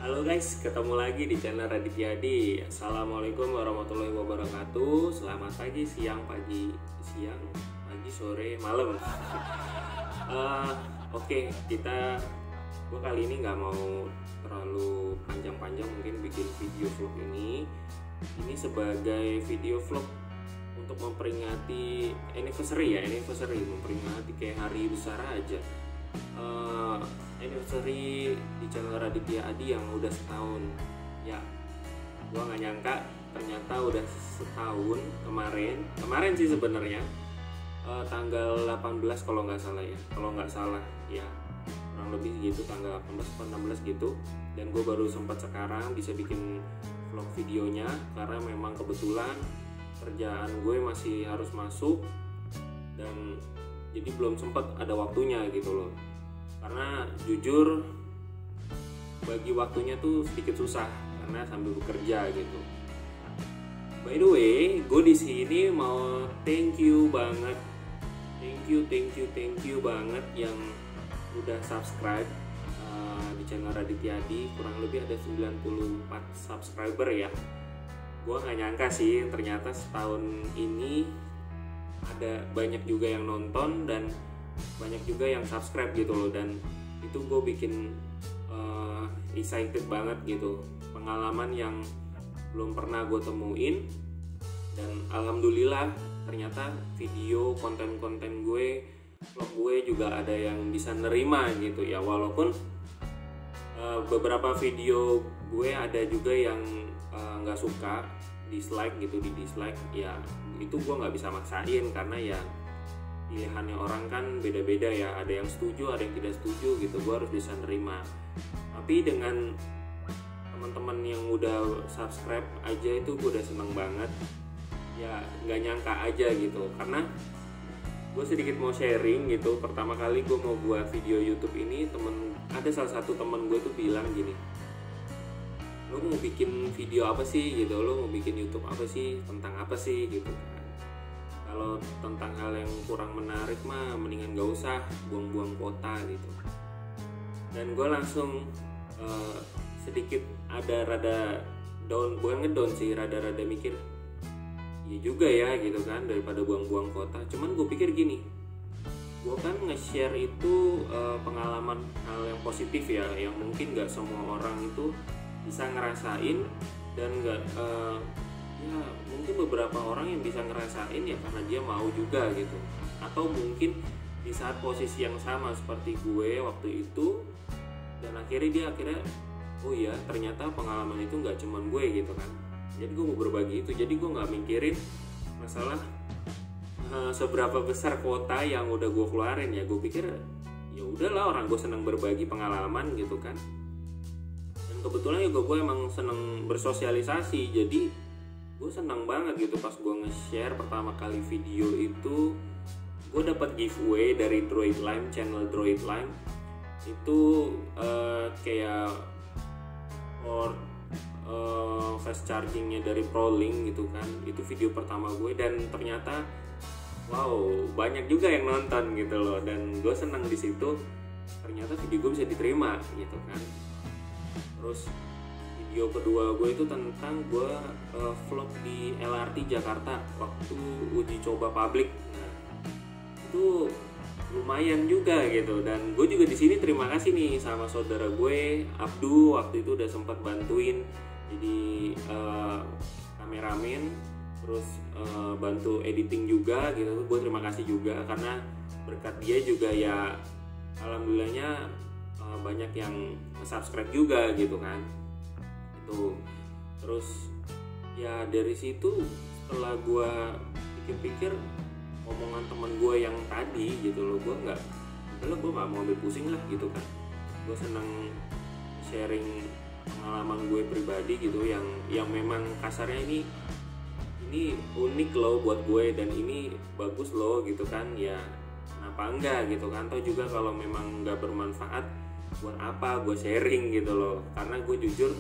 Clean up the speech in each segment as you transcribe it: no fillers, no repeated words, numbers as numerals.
Halo guys, ketemu lagi di channel Raditya Adi. Assalamualaikum warahmatullahi wabarakatuh. Selamat pagi, siang, pagi, sore, malam. Oke, gue kali ini nggak mau terlalu panjang-panjang mungkin bikin video vlog ini. Ini sebagai video vlog untuk memperingati anniversary, memperingati kayak hari besar aja. Anniversary di channel Raditya Adi yang udah setahun. Ya, gua nggak nyangka ternyata udah setahun. Kemarin sih sebenarnya tanggal 18 kalau nggak salah ya, kurang lebih gitu, tanggal 18 atau 16 gitu. Dan gue baru sempat sekarang bisa bikin vlog videonya karena memang kebetulan kerjaan gue masih harus masuk dan jadi belum sempat ada waktunya gitu loh. Karena jujur bagi waktunya tuh sedikit susah karena sambil bekerja gitu. By the way, gue di sini mau thank you banget banget yang udah subscribe di channel Raditya Adi. Kurang lebih ada 94 subscriber ya. Gue gak nyangka sih ternyata setahun ini ada banyak juga yang nonton dan banyak juga yang subscribe gitu loh. Dan itu gue bikin excited banget gitu, pengalaman yang belum pernah gue temuin. Dan alhamdulillah ternyata video konten gue, vlog gue juga ada yang bisa nerima gitu ya. Walaupun beberapa video gue ada juga yang nggak suka, dislike ya. Itu gue nggak bisa maksain karena ya pilihannya orang kan beda-beda ya. Ada yang setuju, ada yang tidak setuju gitu. Gue harus bisa nerima. Tapi dengan teman-teman yang udah subscribe aja itu gue udah seneng banget ya. Nggak nyangka aja gitu, karena gue sedikit mau sharing gitu. Pertama kali gue mau buat video YouTube ini, ada salah satu temen gue tuh bilang gini, lo mau bikin video apa sih gitu, lo mau bikin YouTube apa sih, tentang apa sih gitu kan. Kalau tentang hal yang kurang menarik mah mendingan gak usah, buang-buang kuota gitu. Dan gue langsung sedikit ada rada down, bukan ngedown sih, rada mikir, iya juga ya gitu kan, daripada buang-buang kuota. Cuman gue pikir gini, gue kan nge-share itu pengalaman hal yang positif ya, yang mungkin gak semua orang itu bisa ngerasain. Dan gak ya mungkin beberapa orang yang bisa ngerasain ya karena dia mau juga gitu, atau mungkin di saat posisi yang sama seperti gue waktu itu, dan akhirnya oh iya ternyata pengalaman itu nggak cuman gue gitu kan. Jadi gue mau berbagi itu, jadi gue nggak mikirin masalah seberapa besar kuota yang udah gue keluarin ya. Gue pikir ya udahlah, orang gue seneng berbagi pengalaman gitu kan. Dan kebetulan juga gue emang seneng bersosialisasi, jadi gue senang banget gitu pas gue nge-share pertama kali video itu. Gue dapat giveaway dari Droid Lime, channel Droid Lime. Itu kayak fast chargingnya dari ProLink gitu kan. Itu video pertama gue dan ternyata wow, banyak juga yang nonton gitu loh. Dan gue senang di situ, ternyata video gue bisa diterima gitu kan. Terus video kedua gue itu tentang gue vlog di LRT Jakarta waktu uji coba publik. Nah, itu lumayan juga gitu. Dan gue juga di sini terima kasih nih sama saudara gue Abdu, waktu itu udah sempat bantuin jadi kameramen, terus bantu editing juga gitu. Gue terima kasih juga karena berkat dia juga ya alhamdulillahnya banyak yang subscribe juga gitu kan. Terus ya dari situ setelah gue pikir-pikir omongan teman gue yang tadi gitu loh, gue nggak mau ambil pusing lah gitu kan. Gue seneng sharing pengalaman gue pribadi gitu yang memang kasarnya ini unik loh buat gue dan ini bagus loh gitu kan. Ya kenapa enggak gitu kan. Atau juga kalau memang nggak bermanfaat, buat apa gue sharing gitu loh. Karena gue jujur,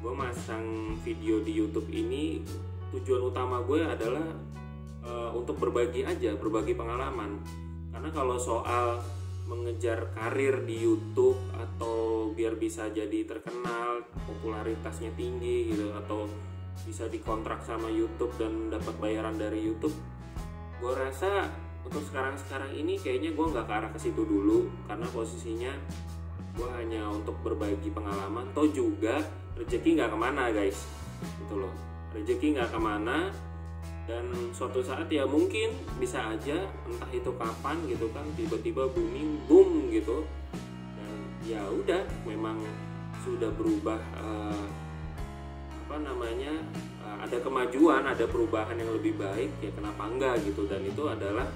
gue masang video di YouTube ini tujuan utama gue adalah untuk berbagi pengalaman. Karena kalau soal mengejar karir di YouTube atau biar bisa jadi terkenal, popularitasnya tinggi gitu, atau bisa dikontrak sama YouTube dan dapat bayaran dari YouTube. Gue rasa untuk sekarang ini kayaknya gue nggak ke arah ke situ dulu, karena posisinya gue hanya untuk berbagi pengalaman. Toh juga rezeki nggak kemana guys, gitu loh, rezeki nggak kemana. Dan suatu saat ya mungkin bisa aja, entah itu kapan gitu kan, tiba-tiba booming boom gitu, dan ya udah memang sudah berubah ada kemajuan, ada perubahan yang lebih baik, ya kenapa enggak gitu. Dan itu adalah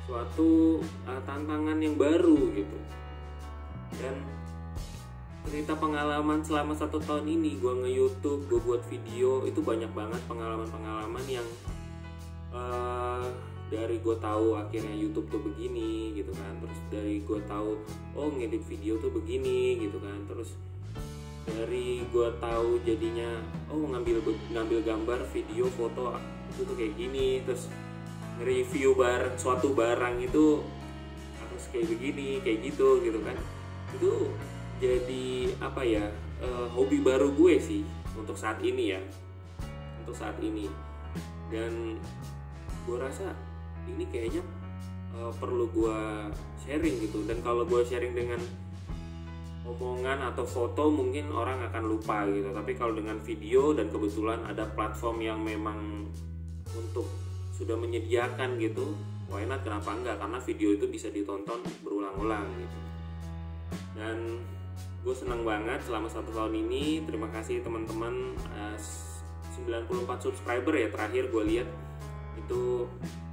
suatu tantangan yang baru gitu. Dan cerita pengalaman selama 1 tahun ini gue nge-YouTube, gue buat video, itu banyak banget pengalaman-pengalaman yang dari gue tahu akhirnya YouTube tuh begini gitu kan, terus dari gue tahu ngedit video tuh begini gitu kan, terus dari gue tahu jadinya ngambil gambar, video, foto itu tuh kayak gini, terus review suatu barang itu harus kayak begini, kayak gitu kan. Itu jadi hobi baru gue sih untuk saat ini ya, dan gue rasa ini kayaknya perlu gue sharing gitu. Dan kalau gue sharing dengan omongan atau foto mungkin orang akan lupa gitu, tapi kalau dengan video dan kebetulan ada platform yang memang untuk sudah menyediakan gitu, why not, kenapa enggak, karena video itu bisa ditonton berulang-ulang gitu. Dan gue senang banget selama 1 tahun ini. Terima kasih teman-teman, 94 subscriber ya terakhir gue lihat, itu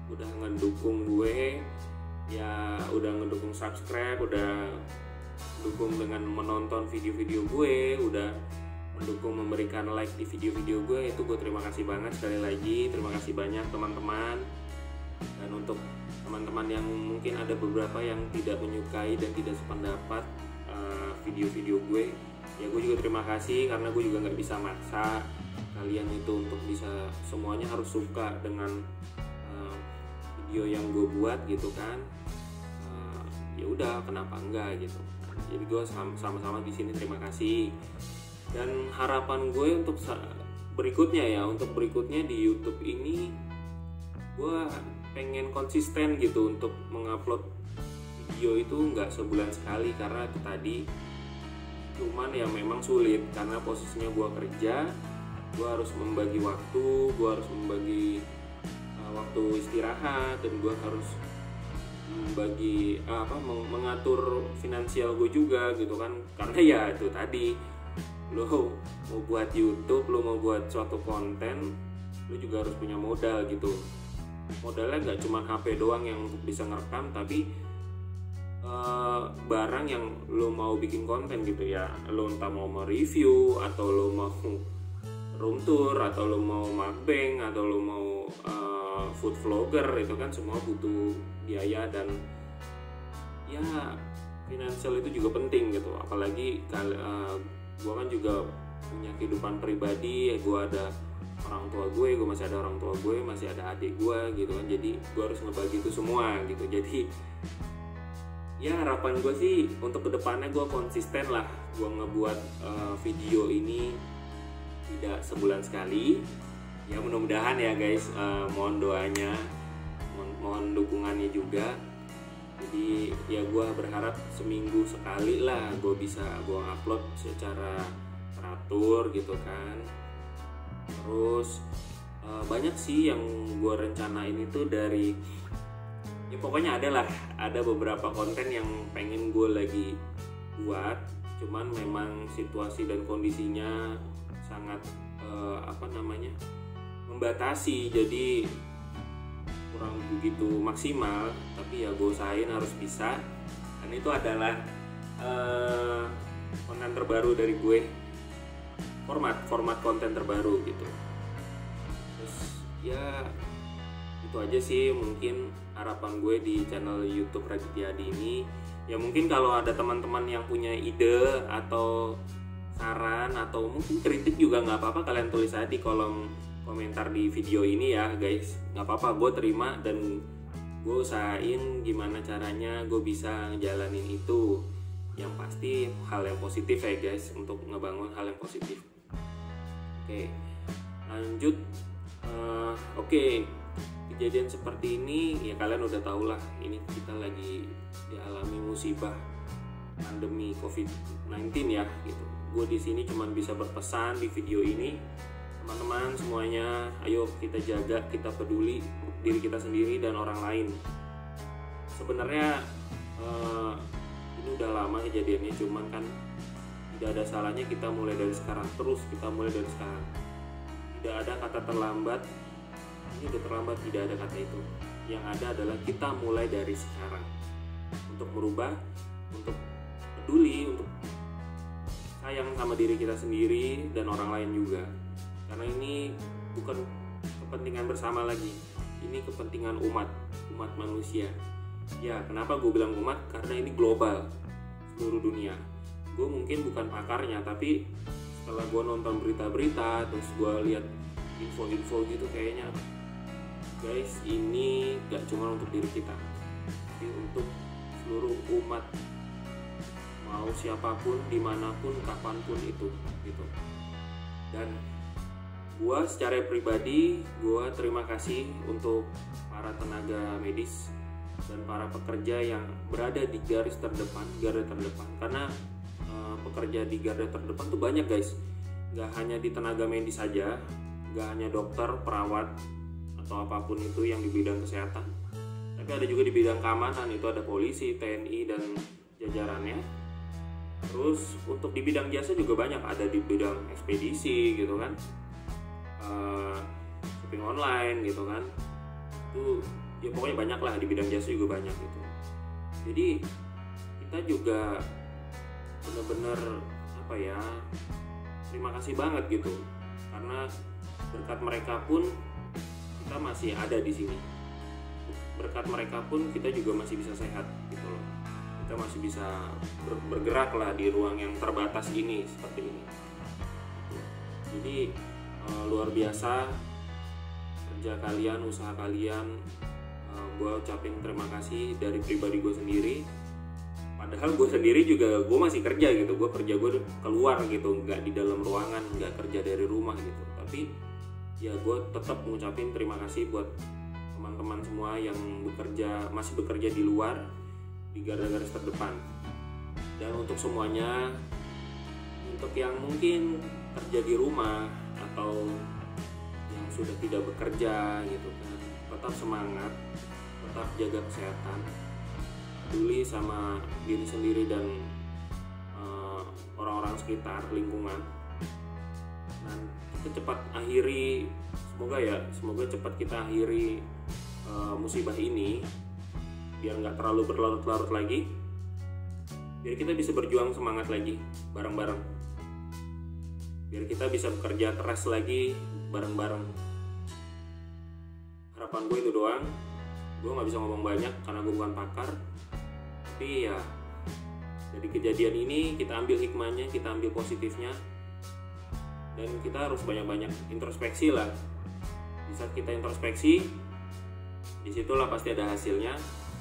udah ngedukung gue ya, udah ngedukung subscribe, udah dukung dengan menonton video-video gue, udah mendukung memberikan like di video-video gue. Itu gue terima kasih banget sekali lagi, terima kasih banyak teman-teman. Dan untuk teman-teman yang mungkin ada beberapa yang tidak menyukai dan tidak sependapat video-video gue, ya gue juga terima kasih, karena gue juga nggak bisa maksa kalian itu untuk bisa semuanya harus suka dengan video yang gue buat gitu kan. Ya udah, kenapa enggak gitu. Jadi gue sama-sama di sini terima kasih. Dan harapan gue untuk berikutnya di YouTube ini, gue pengen konsisten gitu untuk mengupload video itu nggak sebulan sekali, karena itu tadi cuman ya memang sulit karena posisinya gue kerja, gue harus membagi waktu, gue harus membagi waktu istirahat, dan gue harus membagi mengatur finansial gue juga gitu kan. Karena ya itu tadi, lo mau buat YouTube, lo mau buat suatu konten, lo juga harus punya modal gitu. Modalnya nggak cuma HP doang yang untuk bisa ngerekam, tapi barang yang lo mau bikin konten gitu ya. Lo entah mau mereview, atau lo mau room tour, atau lo mau mukbang, atau lo mau food vlogger, itu kan semua butuh biaya. Dan ya finansial itu juga penting gitu. Apalagi gue kan juga punya kehidupan pribadi, gue ada orang tua gue masih ada orang tua gue, masih ada adik gue gitu kan. Jadi gue harus ngebagi itu semua gitu. Jadi ya harapan gue sih untuk kedepannya gue konsisten lah, gue ngebuat video ini tidak sebulan sekali ya. Mudah-mudahan ya guys, mohon doanya, mohon dukungannya juga. Jadi ya gue berharap seminggu sekali lah gue bisa upload secara teratur gitu kan. Terus banyak sih yang gue rencanain itu dari ya pokoknya ada beberapa konten yang pengen gue lagi buat, cuman memang situasi dan kondisinya sangat membatasi, jadi kurang begitu maksimal. Tapi ya gue usahain harus bisa, dan itu adalah konten terbaru dari gue, format konten terbaru gitu. Terus ya itu aja sih mungkin harapan gue di channel YouTube Raditya Adi ini. Ya mungkin kalau ada teman-teman yang punya ide atau saran atau mungkin kritik juga nggak apa-apa, kalian tulis aja di kolom komentar di video ini ya guys, nggak apa-apa, gue terima dan gue usahain gimana caranya gue bisa ngejalanin itu. Yang pasti hal yang positif ya guys, untuk ngebangun hal yang positif. Oke, lanjut. Oke, kejadian seperti ini ya kalian udah tau lah, ini kita lagi dialami musibah pandemi COVID-19 ya gitu. Gue di sini cuman bisa berpesan di video ini, teman-teman semuanya, ayo kita jaga, kita peduli diri kita sendiri dan orang lain. Sebenarnya ini udah lama kejadiannya, cuman kan tidak ada salahnya kita mulai dari sekarang, terus kita mulai dari sekarang. Tidak ada kata terlambat, ini udah terlambat, tidak ada kata itu. Yang ada adalah kita mulai dari sekarang untuk merubah, untuk peduli, untuk sayang sama diri kita sendiri dan orang lain juga. Karena ini bukan kepentingan bersama lagi, ini kepentingan umat manusia. Ya, kenapa gue bilang umat? Karena ini global, seluruh dunia. Gue mungkin bukan pakarnya, tapi setelah gue nonton berita-berita, terus gue lihat info-info gitu, kayaknya guys, ini gak cuma untuk diri kita, tapi untuk seluruh umat, mau siapapun, dimanapun, kapanpun itu gitu. Dan gue secara pribadi, gue terima kasih untuk para tenaga medis dan para pekerja yang berada di garda terdepan, karena pekerja di garda terdepan tuh banyak guys, gak hanya di tenaga medis saja, gak hanya dokter, perawat, atau apapun itu yang di bidang kesehatan, tapi ada juga di bidang keamanan, itu ada polisi, TNI, dan jajarannya. Terus untuk di bidang jasa juga banyak, ada di bidang ekspedisi gitu kan, shopping online gitu kan, itu ya pokoknya banyak lah, di bidang jasa juga banyak gitu. Jadi kita juga benar-benar apa ya, terima kasih banget gitu, karena berkat mereka pun kita masih ada di sini, berkat mereka pun kita juga masih bisa sehat gitu loh, kita masih bisa bergerak lah di ruang yang terbatas ini seperti ini. Jadi luar biasa kerja kalian, usaha kalian. Gue ucapin terima kasih dari pribadi gue sendiri. Padahal gue sendiri juga gue masih kerja gitu, gue keluar gitu, nggak di dalam ruangan, nggak kerja dari rumah gitu. Tapi ya gue tetap mengucapin terima kasih buat teman-teman semua yang masih bekerja di luar, di garis terdepan. Dan untuk semuanya, untuk yang mungkin kerja di rumah atau yang sudah tidak bekerja gitu kan, tetap semangat, tetap jaga kesehatan, peduli sama diri sendiri dan orang-orang sekitar, lingkungan. Dan kita cepat akhiri, semoga cepat kita akhiri musibah ini, biar nggak terlalu berlarut-larut lagi, biar kita bisa berjuang semangat lagi bareng-bareng, biar kita bisa bekerja keras lagi bareng-bareng. Harapan gue itu doang. Gue nggak bisa ngomong banyak karena gue bukan pakar, tapi ya dari kejadian ini kita ambil hikmahnya, kita ambil positifnya, dan kita harus banyak-banyak introspeksi lah. Di saat kita introspeksi, disitulah pasti ada hasilnya.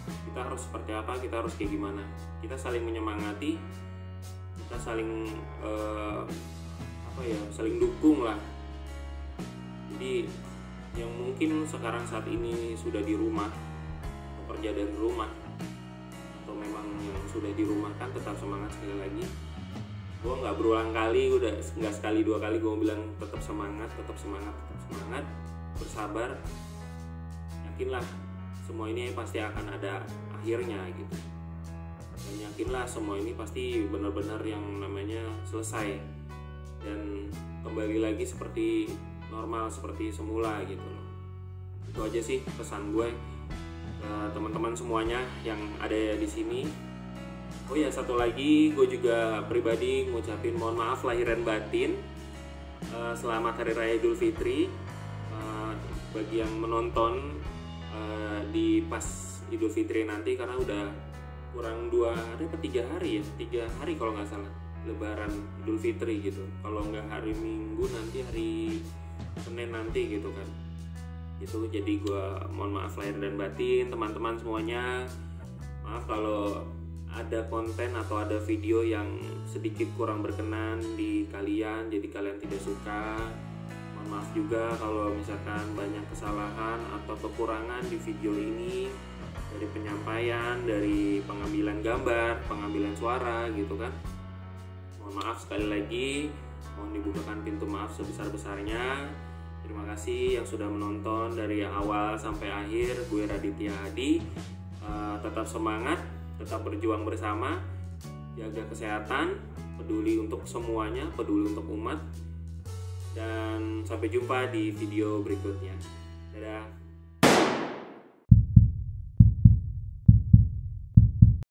Kita harus seperti apa, kita harus kayak gimana. Kita saling menyemangati, kita saling saling dukung lah. Jadi yang mungkin sekarang saat ini sudah di rumah, bekerja dari rumah, atau memang yang sudah di rumah kan, tetap semangat. Sekali lagi, gue nggak berulang kali, udah nggak sekali dua kali gue bilang tetap semangat, bersabar, yakinlah semua ini pasti akan ada akhirnya gitu, dan yakinlah semua ini pasti benar-benar yang namanya selesai dan kembali lagi seperti normal, seperti semula gitu loh. Itu aja sih pesan gue ke teman-teman semuanya yang ada di sini. Oh ya, satu lagi, gue juga pribadi ngucapin mohon maaf lahir dan batin. Selamat Hari Raya Idul Fitri bagi yang menonton di pas Idul Fitri nanti, karena udah kurang 2 hari atau 3 hari ya, 3 hari kalau nggak salah Lebaran Idul Fitri gitu. Kalau nggak hari Minggu, nanti hari Senin nanti gitu kan. Itu jadi gue mohon maaf lahir dan batin teman-teman semuanya. Maaf kalau ada konten atau ada video yang sedikit kurang berkenan di kalian, jadi kalian tidak suka. Mohon maaf juga kalau misalkan banyak kesalahan atau kekurangan di video ini, dari penyampaian, dari pengambilan gambar, pengambilan suara gitu kan. Mohon maaf sekali lagi, mohon dibukakan pintu maaf sebesar-besarnya. Terima kasih yang sudah menonton dari awal sampai akhir. Gue Raditya Hadi. Tetap semangat, tetap berjuang bersama, jaga kesehatan, peduli untuk semuanya, peduli untuk umat. Dan sampai jumpa di video berikutnya. Dadah.